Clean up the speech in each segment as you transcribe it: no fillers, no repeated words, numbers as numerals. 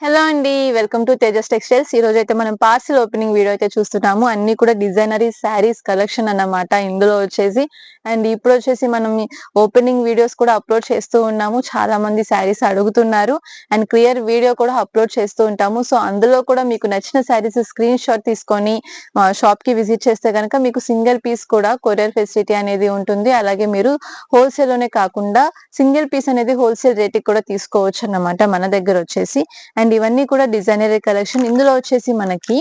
Hello అండి. Welcome to Tejas textiles. ఈ రోజు అయితే మనం పార్సెల్ ఓపెనింగ్ వీడియో అయితే చూస్తున్నాము. అన్ని కూడా డిజైనరీ శారీస్ కలెక్షన్ అన్నమాట ఇందులో వచ్చేసి. అండ్ ఇప్పుడు వచ్చేసి మనం ఓపెనింగ్ వీడియోస్ కూడా అప్లోడ్ చేస్తూ ఉన్నాము. చాలా మంది శారీస్ అడుగుతున్నారు అండ్ క్లియర్ వీడియో కూడా అప్లోడ్ చేస్తూ ఉంటాము. సో అందులో కూడా మీకు నచ్చిన శారీస్ స్క్రీన్ షాట్ తీసుకొని షాప్ కి విజిట్ చేస్తే కనుక మీకు సింగిల్ పీస్ కూడా కొరియర్ ఫెసిలిటీ అనేది ఉంటుంది. అలాగే మీరు హోల్సేల్ లోనే కాకుండా సింగిల్ పీస్ అనేది హోల్సేల్ రేట్ కి కూడా తీసుకోవచ్చు అన్నమాట మన దగ్గర వచ్చేసి. అండ్ ఇవన్నీ కూడా డిజైనరీ కలెక్షన్. ఇందులో వచ్చేసి మనకి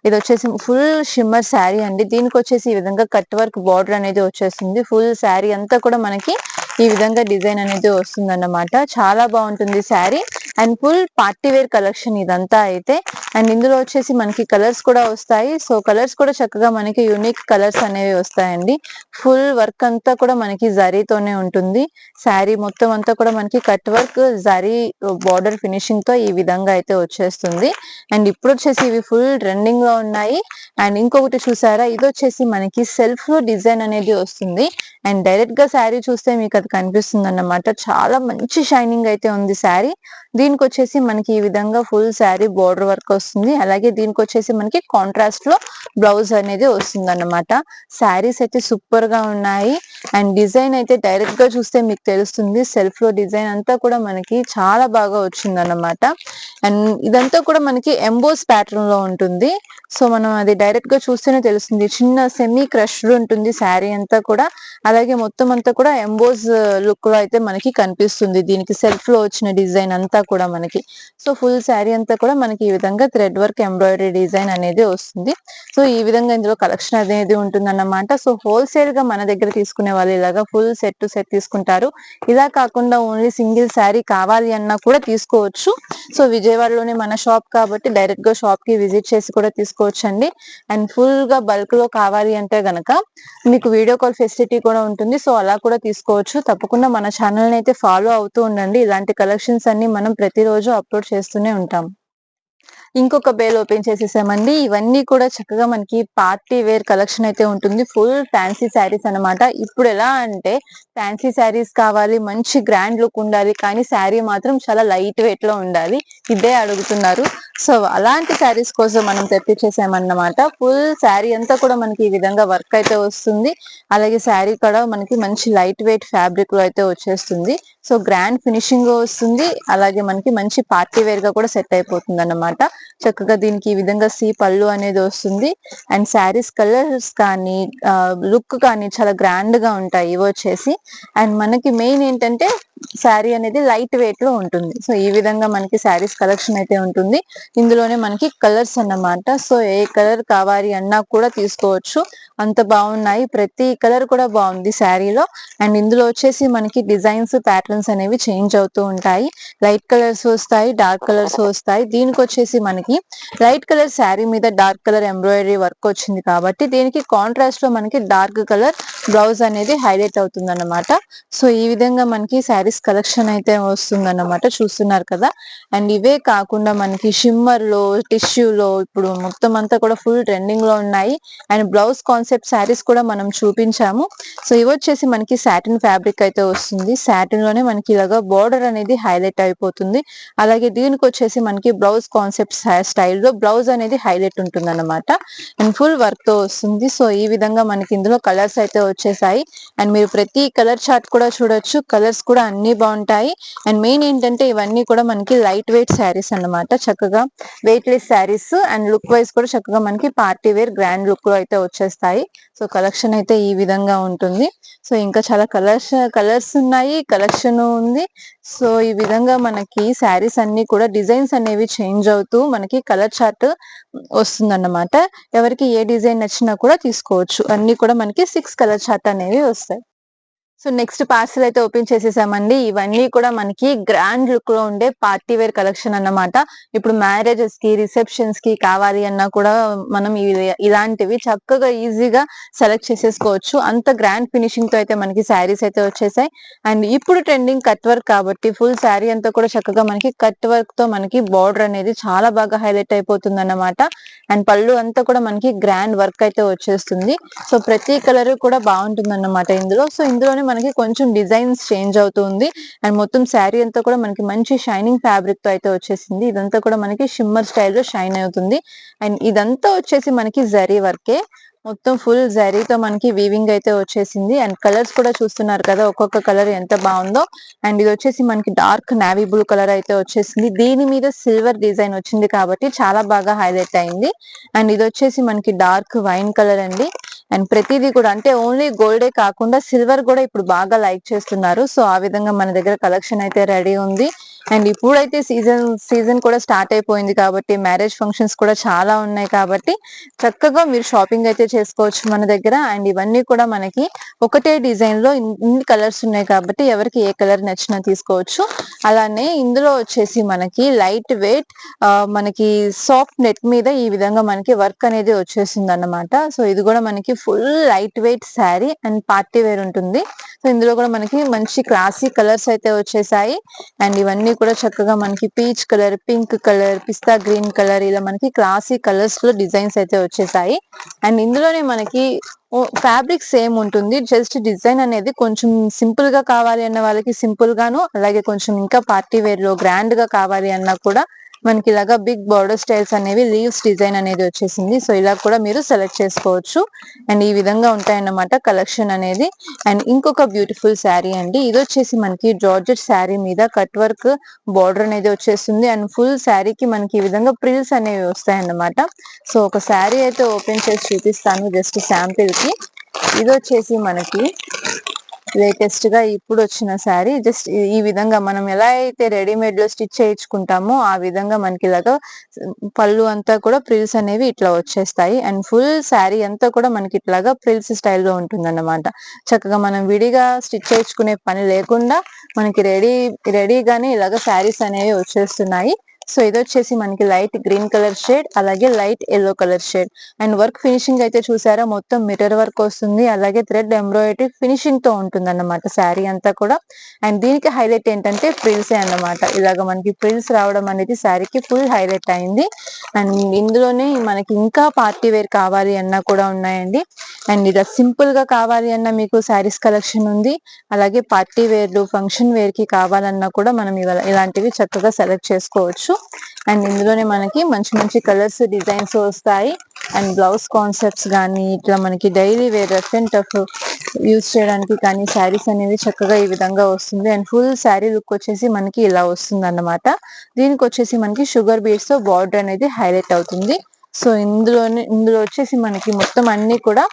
ఇది వచ్చేసి ఫుల్ షిమ్మర్ శారీ అండి. దీనికి వచ్చేసి ఈ విధంగా కట్ వర్క్ బార్డర్ అనేది వచ్చేస్తుంది. ఫుల్ శారీ అంతా కూడా మనకి ఈ విధంగా డిజైన్ అనేది వస్తుంది అన్నమాట. చాలా బాగుంటుంది sari and full party wear collection ఇదంతా అయితే. అండ్ ఇందులో వచ్చేసి మనకి కలర్స్ కూడా వస్తాయి. సో కలర్స్ కూడా చక్కగా మనకి యూనిక్ కలర్స్ అనేవి వస్తాయండి. ఫుల్ వర్క్ అంతా కూడా మనకి జరీతోనే ఉంటుంది. శారీ మొత్తం అంతా కూడా మనకి cut work zari border finishing తో ఈ విధంగా అయితే వచ్చేస్తుంది. అండ్ ఇప్పుడు వచ్చేసి ఇవి ఫుల్ ట్రెండింగ్ లో ఉన్నాయి. అండ్ ఇంకొకటి చూసారా, ఇది వచ్చేసి మనకి సెల్ఫ్ డిజైన్ అనేది వస్తుంది. అండ్ డైరెక్ట్ గా శారీ చూస్తే మీకు అది కనిపిస్తుంది అన్నమాట. చాలా మంచి షైనింగ్ అయితే ఉంది శారీ. దీనికి వచ్చేసి మనకి ఈ విధంగా ఫుల్ శారీ బోర్డర్ వర్క్ వస్తుంది. అలాగే దీనికి వచ్చేసి మనకి కాంట్రాస్ట్ లో బ్లౌజ్ అనేది వస్తుంది అన్నమాట. శారీస్ అయితే సూపర్ గా ఉన్నాయి. అండ్ డిజైన్ అయితే డైరెక్ట్ గా చూస్తే మీకు తెలుస్తుంది. సెల్ఫ్ లో డిజైన్ అంతా కూడా మనకి చాలా బాగా వచ్చింది అన్నమాట. అండ్ ఇదంతా కూడా మనకి ఎంబోస్ ప్యాటర్న్ లో ఉంటుంది. సో మనం అది డైరెక్ట్ గా చూస్తేనే తెలుస్తుంది. చిన్న సెమీ క్రష్డ్ ఉంటుంది శారీ అంతా కూడా. అలాగే మొత్తం అంతా కూడా ఎంబోస్ లుక్ లో అయితే మనకి కనిపిస్తుంది. దీనికి సెల్ఫ్ లో వచ్చిన డిజైన్ అంతా కూడా మనకి. సో ఫుల్ శారీ అంతా కూడా మనకి ఈ విధంగా థ్రెడ్ వర్క్ ఎంబ్రాయిడరీ డిజైన్ అనేది వస్తుంది. సో ఈ విధంగా ఇందులో కలెక్షన్ అనేది ఉంటుంది అన్నమాట. సో హోల్సేల్ గా మన దగ్గర తీసుకునే వాళ్ళు ఇలాగా ఫుల్ సెట్ టు సెట్ తీసుకుంటారు. ఇలా కాకుండా ఓన్లీ సింగిల్ శారీ కావాలి అన్నా కూడా తీసుకోవచ్చు. సో విజయవాడలోనే మన షాప్ కాబట్టి డైరెక్ట్ గా షాప్ కి విజిట్ చేసి కూడా తీసుకోవచ్చు అండి. అండ్ ఫుల్ గా బల్క్ లో కావాలి అంటే గనక మీకు వీడియో కాల్ ఫెసిలిటీ కూడా ఉంటుంది. సో అలా కూడా తీసుకోవచ్చు. తప్పకుండా మన ఛానల్ ని అయితే ఫాలో అవుతూ ఉండండి. ఇలాంటి కలెక్షన్స్ అన్ని మనం ప్రతిరోజు అప్లోడ్ చేస్తూనే ఉంటాం. ఇంకొక బేల్ ఓపెన్ చేసేసామండి. ఇవన్నీ కూడా చక్కగా మనకి పార్టీ వేర్ కలెక్షన్ అయితే ఉంటుంది. ఫుల్ ఫ్యాన్సీ శారీస్ అన్నమాట. ఇప్పుడు ఎలా అంటే ఫ్యాన్సీ శారీస్ కావాలి, మంచి గ్రాండ్ లుక్ ఉండాలి, కానీ శారీ మాత్రం చాలా లైట్ వెయిట్ లో ఉండాలి, ఇదే అడుగుతున్నారు. సో అలాంటి శారీస్ కోసం మనం తెప్పించేసామన్నమాట. ఫుల్ శారీ అంతా కూడా మనకి ఈ విధంగా వర్క్ అయితే వస్తుంది. అలాగే శారీ కూడా మనకి మంచి లైట్ వెయిట్ ఫ్యాబ్రిక్ లో అయితే వచ్చేస్తుంది. సో గ్రాండ్ ఫినిషింగ్ వస్తుంది. అలాగే మనకి మంచి పార్టీ వేర్ గా కూడా సెట్ అయిపోతుంది అన్నమాట. చక్కగా దీనికి ఈ విధంగా పళ్ళు అనేది వస్తుంది. అండ్ శారీస్ కలర్స్ కానీ లుక్ కానీ చాలా గ్రాండ్ గా ఉంటాయి ఇవి వచ్చేసి. అండ్ మనకి మెయిన్ ఏంటంటే శారీ అనేది లైట్ వెయిట్ లో ఉంటుంది. సో ఈ విధంగా మనకి శారీస్ కలెక్షన్ అయితే ఉంటుంది. ఇందులోనే మనకి కలర్స్ అన్నమాట. సో ఏ కలర్ కావాలి అన్నా కూడా తీసుకోవచ్చు. అంత బాగున్నాయి. ప్రతి కలర్ కూడా బాగుంది శారీలో. అండ్ ఇందులో వచ్చేసి మనకి డిజైన్స్ ప్యాటర్న్స్ అనేవి చేంజ్ అవుతూ ఉంటాయి. లైట్ కలర్స్ వస్తాయి, డార్క్ కలర్స్ వస్తాయి. దీనికి వచ్చేసి మనకి లైట్ కలర్ శారీ మీద డార్క్ కలర్ ఎంబ్రాయిడరీ వర్క్ వచ్చింది కాబట్టి దీనికి కాంట్రాస్ట్ లో మనకి డార్క్ కలర్ బ్లౌజ్ అనేది హైలైట్ అవుతుంది అన్నమాట. సో ఈ విధంగా మనకి శారీస్ కలెక్షన్ అయితే వస్తుంది అన్నమాట. చూస్తున్నారు కదా. అండ్ ఇవే కాకుండా మనకి షిమ్మర్ లో, టిష్యూలో ఇప్పుడు మొత్తం అంతా కూడా ఫుల్ ట్రెండింగ్ లో ఉన్నాయి. అండ్ బ్లౌజ్ కాన్సెప్ట్ శారీస్ కూడా మనం చూపించాము. సో ఇవి వచ్చేసి మనకి సాటిన్ ఫ్యాబ్రిక్ అయితే వస్తుంది. సాటిన్ లోనే మనకి ఇలాగా బోర్డర్ అనేది హైలైట్ అయిపోతుంది. అలాగే దీనికి వచ్చేసి మనకి బ్లౌజ్ కాన్సెప్ట్ స్టైల్లో బ్లౌజ్ అనేది హైలైట్ ఉంటుంది అన్నమాట. అండ్ ఫుల్ వర్క్ తో వస్తుంది. సో ఈ విధంగా మనకి ఇందులో కలర్స్ అయితే వచ్చేసాయి. అండ్ మీరు ప్రతి కలర్ చార్ట్ కూడా చూడొచ్చు. కలర్స్ కూడా అన్ని బాగుంటాయి. అండ్ మెయిన్ ఏంటంటే ఇవన్నీ కూడా మనకి లైట్ వెయిట్ శారీస్ అన్నమాట. చక్కగా weight less saris and look wise కూడా చక్కగా మనకి పార్టీ వేర్ గ్రాండ్ లుక్ లో అయితే వచ్చేస్తాయి. సో కలెక్షన్ అయితే ఈ విధంగా ఉంటుంది. సో ఇంకా చాలా కలర్స్ ఉన్నాయి, కలెక్షన్ ఉంది. సో ఈ విధంగా మనకి శారీస్ అన్ని కూడా డిజైన్స్ అనేవి చేంజ్ అవుతూ మనకి కలర్ చార్ట్ వస్తుందన్నమాట. ఎవరికి ఏ డిజైన్ నచ్చినా కూడా తీసుకోవచ్చు. అన్ని కూడా మనకి 6 కలర్ చార్ట్ అనేవి వస్తాయి. సో నెక్స్ట్ పార్సల్ అయితే ఓపెన్ చేసేసామండి. ఇవన్నీ కూడా మనకి గ్రాండ్ లుక్ లో ఉండే పార్టీ వేర్ కలెక్షన్ అన్నమాట. ఇప్పుడు మ్యారేజెస్ కి, రిసెప్షన్స్ కి కావాలి అన్నా కూడా మనం ఇలాంటివి చక్కగా ఈజీగా సెలెక్ట్ చేసేసుకోవచ్చు. అంత గ్రాండ్ ఫినిషింగ్ తో అయితే మనకి శారీస్ అయితే వచ్చేసాయి. అండ్ ఇప్పుడు ట్రెండింగ్ కట్ వర్క్ కాబట్టి ఫుల్ శారీ అంతా కూడా చక్కగా మనకి కట్ వర్క్ తో మనకి బార్డర్ అనేది చాలా బాగా హైలైట్ అయిపోతుంది అన్నమాట. అండ్ పళ్ళు అంతా కూడా మనకి గ్రాండ్ వర్క్ అయితే వచ్చేస్తుంది. సో ప్రతి కలర్ కూడా బాగుంటుంది అన్నమాట ఇందులో. సో ఇందులోనే మనకి కొంచెం డిజైన్స్ చేంజ్ అవుతుంది. అండ్ మొత్తం శారీ అంతా కూడా మనకి మంచి షైనింగ్ ఫ్యాబ్రిక్ తో అయితే వచ్చేసింది. ఇదంతా కూడా మనకి షిమ్మర్ స్టైల్లో షైన్ అవుతుంది. అండ్ ఇదంతా వచ్చేసి మనకి జరీ వర్కే. మొత్తం ఫుల్ జరీతో మనకి వీవింగ్ అయితే వచ్చేసింది. అండ్ కలర్స్ కూడా చూస్తున్నారు కదా, ఒక్కొక్క కలర్ ఎంత బాగుందో. అండ్ ఇది వచ్చేసి మనకి డార్క్ నావీ బ్లూ కలర్ అయితే వచ్చేసింది. దీని మీద సిల్వర్ డిజైన్ వచ్చింది కాబట్టి చాలా బాగా హైలైట్ అయింది. అండ్ ఇది వచ్చేసి మనకి డార్క్ వైన్ కలర్ అండి. అండ్ ప్రతిదీ కూడా అంటే ఓన్లీ గోల్డే కాకుండా సిల్వర్ కూడా ఇప్పుడు బాగా లైక్ చేస్తున్నారు. సో ఆ విధంగా మన దగ్గర కలెక్షన్ అయితే రెడీ ఉంది. అండ్ ఇప్పుడైతే సీజన్ కూడా స్టార్ట్ అయిపోయింది కాబట్టి మ్యారేజ్ ఫంక్షన్స్ కూడా చాలా ఉన్నాయి కాబట్టి చక్కగా మీరు షాపింగ్ అయితే చేసుకోవచ్చు మన దగ్గర. అండ్ ఇవన్నీ కూడా మనకి ఒకటే డిజైన్ లో ఇన్ని కలర్స్ ఉన్నాయి కాబట్టి ఎవరికి ఏ కలర్ నచ్చినా తీసుకోవచ్చు. అలానే ఇందులో వచ్చేసి మనకి లైట్ వెయిట్ మనకి సాఫ్ట్ నెట్ మీద ఈ విధంగా మనకి వర్క్ అనేది వచ్చేసింది అన్నమాట. సో ఇది కూడా మనకి full lightweight sari and party wear ఉంటుంది. సో ఇందులో కూడా మనకి మంచి క్లాసీ కలర్స్ అయితే వచ్చేసాయి. అండ్ ఇవన్నీ కూడా చక్కగా మనకి పీచ్ కలర్, పింక్ కలర్, పిస్తా గ్రీన్ కలర్, ఇలా మనకి క్లాసీ కలర్స్ లో డిజైన్స్ అయితే వచ్చేసాయి. అండ్ ఇందులోనే మనకి ఫ్యాబ్రిక్ సేమ్ ఉంటుంది, జస్ట్ డిజైన్ అనేది కొంచెం సింపుల్ గా కావాలి అన్న వాళ్ళకి సింపుల్ గాను, అలాగే కొంచెం ఇంకా పార్టీ వేర్ లో గ్రాండ్ గా కావాలి అన్నా కూడా మనకి ఇలాగా బిగ్ బార్డర్ స్టైల్స్ అనేవి లీవ్స్ డిజైన్ అనేది వచ్చేసింది. సో ఇలా కూడా మీరు సెలెక్ట్ చేసుకోవచ్చు. అండ్ ఈ విధంగా ఉంటాయన్నమాట కలెక్షన్ అనేది. అండ్ ఇంకొక బ్యూటిఫుల్ శారీ అండి, ఇది వచ్చేసి మనకి జార్జెట్ శారీ మీద కట్ వర్క్ బార్డర్ అనేది వచ్చేస్తుంది. అండ్ ఫుల్ శారీకి మనకి ఈ విధంగా ప్రిల్స్ అనేవి వస్తాయన్నమాట. సో ఒక శారీ అయితే ఓపెన్ చేసి చూపిస్తాను జస్ట్ శాంపిల్ కి. ఇది వచ్చేసి మనకి లేటెస్ట్ గా ఇప్పుడు వచ్చిన శారీ. జస్ట్ ఈ విధంగా మనం ఎలా అయితే రెడీమేడ్ లో స్టిచ్ చేయించుకుంటామో ఆ విధంగా మనకి ఇలాగా పళ్ళు అంతా కూడా ప్రిల్స్ అనేవి ఇట్లా వచ్చేస్తాయి. అండ్ ఫుల్ శారీ అంతా కూడా మనకి ఇట్లాగా ప్రిల్స్ స్టైల్లో ఉంటుందన్నమాట. చక్కగా మనం విడిగా స్టిచ్ చేయించుకునే పని లేకుండా మనకి రెడీగానే ఇలాగ శారీస్ అనేవి వచ్చేస్తున్నాయి. సో ఇది వచ్చేసి మనకి లైట్ గ్రీన్ కలర్ షేడ్, అలాగే light yellow colour shade. And work finishing అయితే చూసారా, మొత్తం మిర్రర్ వర్క్ వస్తుంది, అలాగే థ్రెడ్ ఎంబ్రాయిడరీ ఫినిషింగ్ తో ఉంటుంది అన్నమాట శారీ అంతా కూడా. అండ్ దీనికి హైలైట్ ఏంటంటే ఫ్రిల్సే అన్నమాట. ఇలాగ మనకి ఫ్రిల్స్ రావడం అనేది శారీకి ఫుల్ హైలైట్ అయింది. అండ్ ఇందులోనే మనకి ఇంకా పార్టీ వేర్ కావాలి అన్నా కూడా ఉన్నాయండి. అండ్ ఇలా సింపుల్ గా కావాలి అన్నా మీకు శారీస్ కలెక్షన్ ఉంది, అలాగే పార్టీ వేర్లు ఫంక్షన్ వేర్ కి కావాలన్నా కూడా మనం ఇలాంటివి చక్కగా సెలెక్ట్ చేసుకోవచ్చు. అండ్ ఇందులోనే మనకి మంచి మంచి కలర్స్ డిజైన్స్ వస్తాయి. అండ్ బ్లౌజ్ కాన్సెప్ట్స్ కానీ ఇట్లా మనకి daily wear rough and tough use చేయడానికి కానీ శారీస్ అనేది చక్కగా ఈ విధంగా వస్తుంది. అండ్ ఫుల్ శారీ లుక్ వచ్చేసి మనకి ఇలా వస్తుంది అన్నమాట. దీనికి వచ్చేసి మనకి షుగర్ బీడ్స్ తో బార్డర్ అనేది హైలైట్ అవుతుంది. సో ఇందులో వచ్చేసి మనకి మొత్తం అన్ని కూడా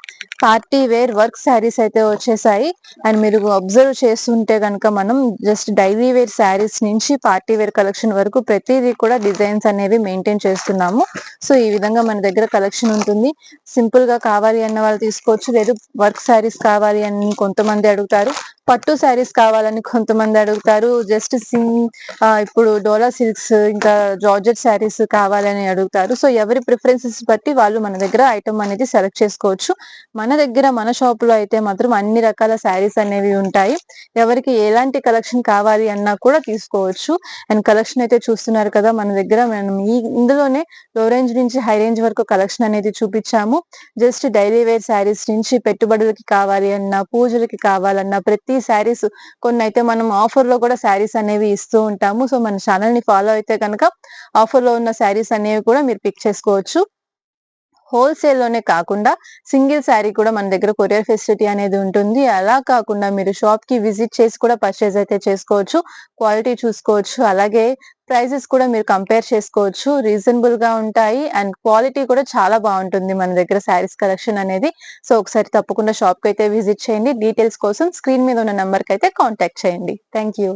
పార్టీ వేర్ వర్క్ శారీస్ అయితే వచ్చేసాయి. అండ్ మీరు అబ్జర్వ్ చేస్తుంటే కనుక మనం జస్ట్ డైలీ వేర్ శారీస్ నుంచి పార్టీ వేర్ కలెక్షన్ వరకు ప్రతిదీ కూడా డిజైన్స్ అనేవి మెయింటైన్ చేస్తున్నాము. సో ఈ విధంగా మన దగ్గర కలెక్షన్ ఉంటుంది. సింపుల్ గా కావాలి అన్న వాళ్ళు తీసుకోవచ్చు, లేదు వర్క్ శారీస్ కావాలి అని కొంతమంది అడుగుతారు, పట్టు శారీస్ కావాలని కొంతమంది అడుగుతారు, జస్ట్ ఇప్పుడు డోలా సిల్క్స్ ఇంకా జార్జెట్ శారీస్ కావాలని అడుగుతారు. సో ఎవరి ప్రిఫరెన్సెస్ బట్టి వాళ్ళు మన దగ్గర ఐటమ్ అనేది సెలెక్ట్ చేసుకోవచ్చు. మన దగ్గర మన షాప్ లో అయితే మాత్రం అన్ని రకాల శారీస్ అనేవి ఉంటాయి. ఎవరికి ఎలాంటి కలెక్షన్ కావాలి అన్నా కూడా తీసుకోవచ్చు. అండ్ కలెక్షన్ అయితే చూస్తున్నారు కదా, మన దగ్గర మనం ఇందులోనే లో రేంజ్ నుంచి హై రేంజ్ వరకు కలెక్షన్ అనేది చూపించాము. జస్ట్ డైలీ వేర్ శారీస్ నుంచి పెట్టుబడులకి కావాలి అన్నా, పూజలకి కావాలన్నా ప్రతి శారీస్, కొన్ని అయితే మనం ఆఫర్ లో కూడా శారీస్ అనేవి ఇస్తూ ఉంటాము. సో మన ఛానల్ ని ఫాలో అయితే కనుక ఆఫర్ లో ఉన్న శారీస్ అనేవి కూడా మీరు పిక్ చేసుకోవచ్చు. హోల్సేల్ లోనే కాకుండా సింగిల్ శారీ కూడా మన దగ్గర కొరియర్ ఫెసిలిటీ అనేది ఉంటుంది. అలా కాకుండా మీరు షాప్ కి విజిట్ చేసి కూడా పర్చేజ్ అయితే చేసుకోవచ్చు, క్వాలిటీ చూసుకోవచ్చు, అలాగే ప్రైజెస్ కూడా మీరు కంపేర్ చేసుకోవచ్చు. రీజనబుల్ గా ఉంటాయి అండ్ క్వాలిటీ కూడా చాలా బాగుంటుంది మన దగ్గర శారీస్ కలెక్షన్ అనేది. సో ఒకసారి తప్పకుండా షాప్ కి అయితే విజిట్ చేయండి. డీటెయిల్స్ కోసం స్క్రీన్ మీద ఉన్న నంబర్ కి అయితే కాంటాక్ట్ చేయండి. Thank you.